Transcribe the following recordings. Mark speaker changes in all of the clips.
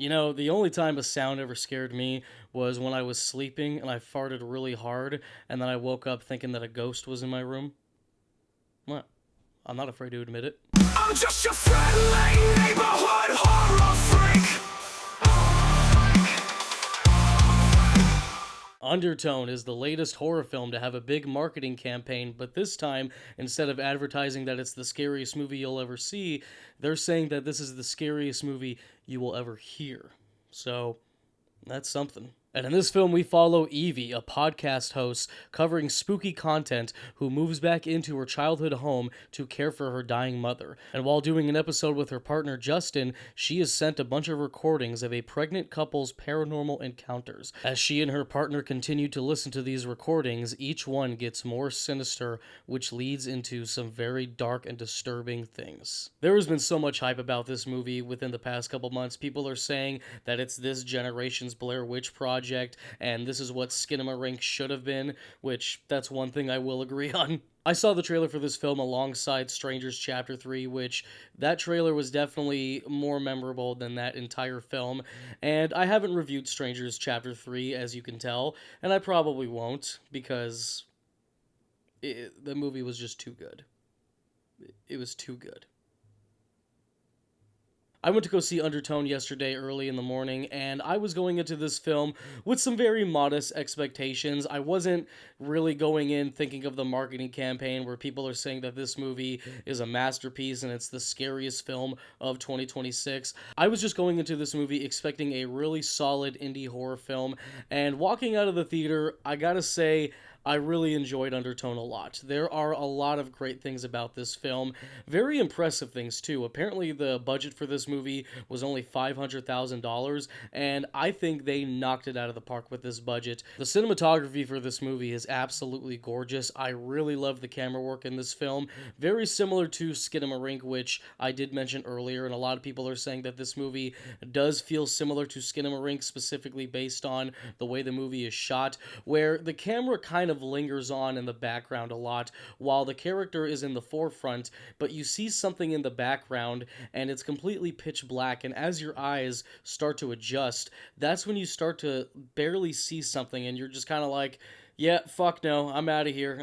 Speaker 1: You know, the only time a sound ever scared me was when I was sleeping and I farted really hard, and then I woke up thinking that a ghost was in my room. Well, I'm not afraid to admit it.
Speaker 2: I'm just your friendly neighborhood horror freak.
Speaker 1: Undertone is the latest horror film to have a big marketing campaign, but this time, instead of advertising that it's the scariest movie you'll ever see, they're saying that this is the scariest movie you will ever hear. So, that's something. And in this film, we follow Evie, a podcast host covering spooky content who moves back into her childhood home to care for her dying mother. And while doing an episode with her partner Justin, she is sent a bunch of recordings of a pregnant couple's paranormal encounters. As she and her partner continue to listen to these recordings, each one gets more sinister, which leads into some very dark and disturbing things. There has been so much hype about this movie within the past couple months. People are saying that it's this generation's Blair Witch Project, and this is what Skinamarink should have been, which that's one thing I will agree on. I saw the trailer for this film alongside Strangers Chapter 3, which that trailer was definitely more memorable than that entire film, and I haven't reviewed Strangers Chapter 3, as you can tell, and I probably won't, because the movie was just too good. It was too good. I went to go see Undertone yesterday early in the morning, and I was going into this film with some very modest expectations. I wasn't really going in thinking of the marketing campaign where people are saying that this movie is a masterpiece and it's the scariest film of 2026. I was just going into this movie expecting a really solid indie horror film, and walking out of the theater, I gotta say, I really enjoyed Undertone a lot. There are a lot of great things about this film. Very impressive things, too. Apparently, the budget for this movie was only $500,000, and I think they knocked it out of the park with this budget. The cinematography for this movie is absolutely gorgeous. I really love the camera work in this film. Very similar to Skinamarink, which I did mention earlier, and a lot of people are saying that this movie does feel similar to Skinamarink, specifically based on the way the movie is shot, where the camera kind of lingers on in the background a lot while the character is in the forefront, but you see something in the background and it's completely pitch black, and as your eyes start to adjust, that's when you start to barely see something and you're just kind of like, yeah, fuck no, I'm out of here.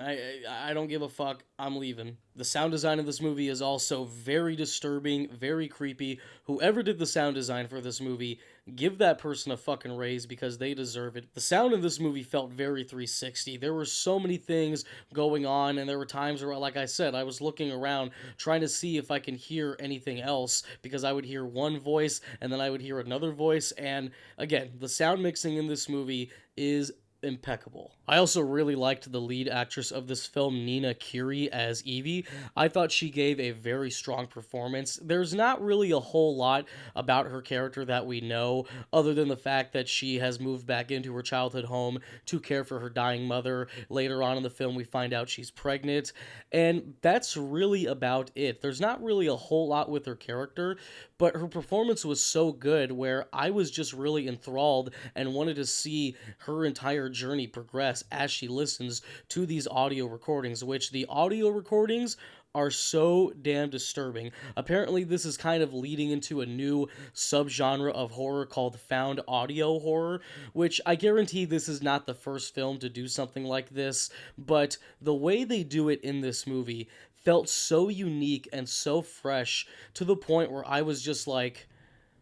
Speaker 1: I don't give a fuck. I'm leaving. The sound design of this movie is also very disturbing, very creepy. Whoever did the sound design for this movie, give that person a fucking raise because they deserve it. The sound in this movie felt very 360. There were so many things going on, and there were times where, like I said, I was looking around trying to see if I can hear anything else because I would hear one voice and then I would hear another voice. And again, the sound mixing in this movie is impeccable. I also really liked the lead actress of this film, Nina Kiri, as Evie. I thought she gave a very strong performance. There's not really a whole lot about her character that we know, other than the fact that she has moved back into her childhood home to care for her dying mother. Later on in the film, we find out she's pregnant, and that's really about it. There's not really a whole lot with her character, but her performance was so good where I was just really enthralled and wanted to see her entire journey progress as she listens to these audio recordings, which the audio recordings are so damn disturbing. Apparently, this is kind of leading into a new subgenre of horror called found audio horror, which I guarantee this is not the first film to do something like this, but the way they do it in this movie felt so unique and so fresh to the point where I was just like,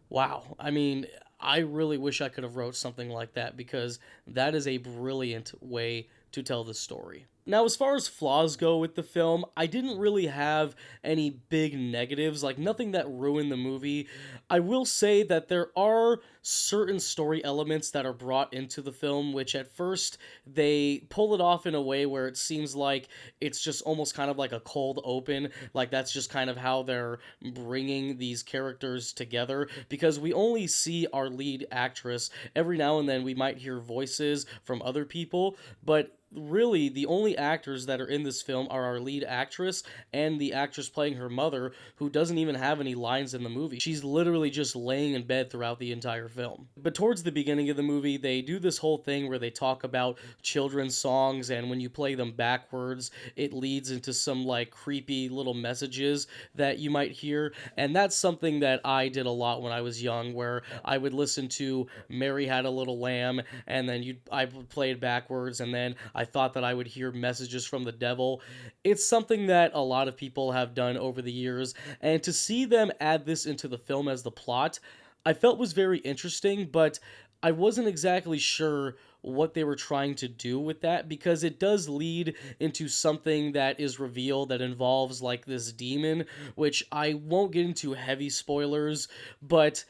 Speaker 1: wow. I mean, I really wish I could have wrote something like that because that is a brilliant way to tell the story. Now, as far as flaws go with the film, I didn't really have any big negatives, like nothing that ruined the movie. I will say that there are certain story elements that are brought into the film, which at first they pull it off in a way where it seems like it's just almost kind of like a cold open, like that's just kind of how they're bringing these characters together, because we only see our lead actress. Every now and then we might hear voices from other people, but really the only actors that are in this film are our lead actress and the actress playing her mother, who doesn't even have any lines in the movie. She's literally just laying in bed throughout the entire film. But towards the beginning of the movie, they do this whole thing where they talk about children's songs, and when you play them backwards, it leads into some like creepy little messages that you might hear. And that's something that I did a lot when I was young, where I would listen to Mary Had a Little Lamb, and then I would play it backwards, and then I thought that I would hear messages from the devil. It's something that a lot of people have done over the years, and to see them add this into the film as the plot, I felt was very interesting, but I wasn't exactly sure what they were trying to do with that, because it does lead into something that is revealed that involves like this demon, which I won't get into heavy spoilers, but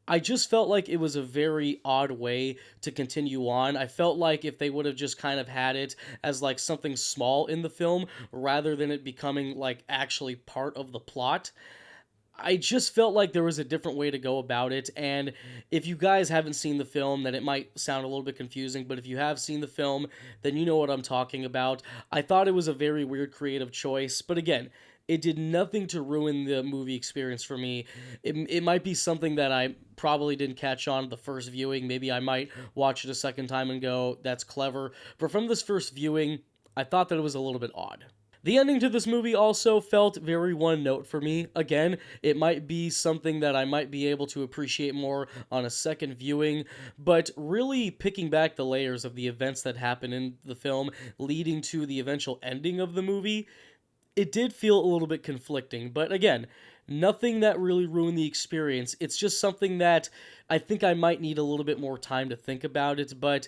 Speaker 1: I just felt like it was a very odd way to continue on. I felt like if they would have just kind of had it as like something small in the film rather than it becoming like actually part of the plot, I just felt like there was a different way to go about it. And if you guys haven't seen the film, then it might sound a little bit confusing. But if you have seen the film, then you know what I'm talking about. I thought it was a very weird creative choice. But again, it did nothing to ruin the movie experience for me. It might be something that I probably didn't catch on the first viewing. Maybe I might watch it a second time and go, that's clever. But from this first viewing, I thought that it was a little bit odd. The ending to this movie also felt very one note for me. Again, it might be something that I might be able to appreciate more on a second viewing, but really picking back the layers of the events that happen in the film leading to the eventual ending of the movie, it did feel a little bit conflicting. But again, nothing that really ruined the experience. It's just something that I think I might need a little bit more time to think about it, but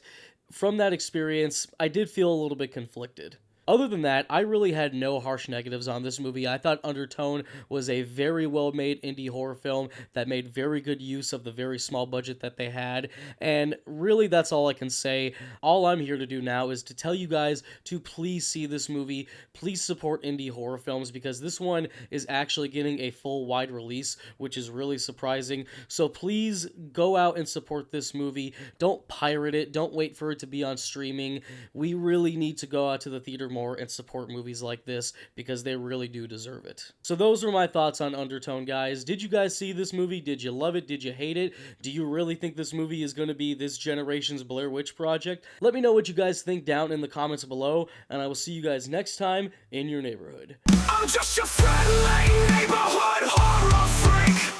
Speaker 1: from that experience, I did feel a little bit conflicted. Other than that, I really had no harsh negatives on this movie. I thought Undertone was a very well-made indie horror film that made very good use of the very small budget that they had, and really that's all I can say. All I'm here to do now is to tell you guys to please see this movie. Please support indie horror films, because this one is actually getting a full wide release, which is really surprising. So please go out and support this movie. Don't pirate it. Don't wait for it to be on streaming. We really need to go out to the theater more and support movies like this, because they really do deserve it. So those were my thoughts on Undertone, guys. Did you guys see this movie? Did you love it? Did you hate it? Do you really think this movie is going to be this generation's Blair Witch Project? Let me know what you guys think down in the comments below, and I will see you guys next time in your neighborhood.
Speaker 2: I'm just your friendly neighborhood horror freak.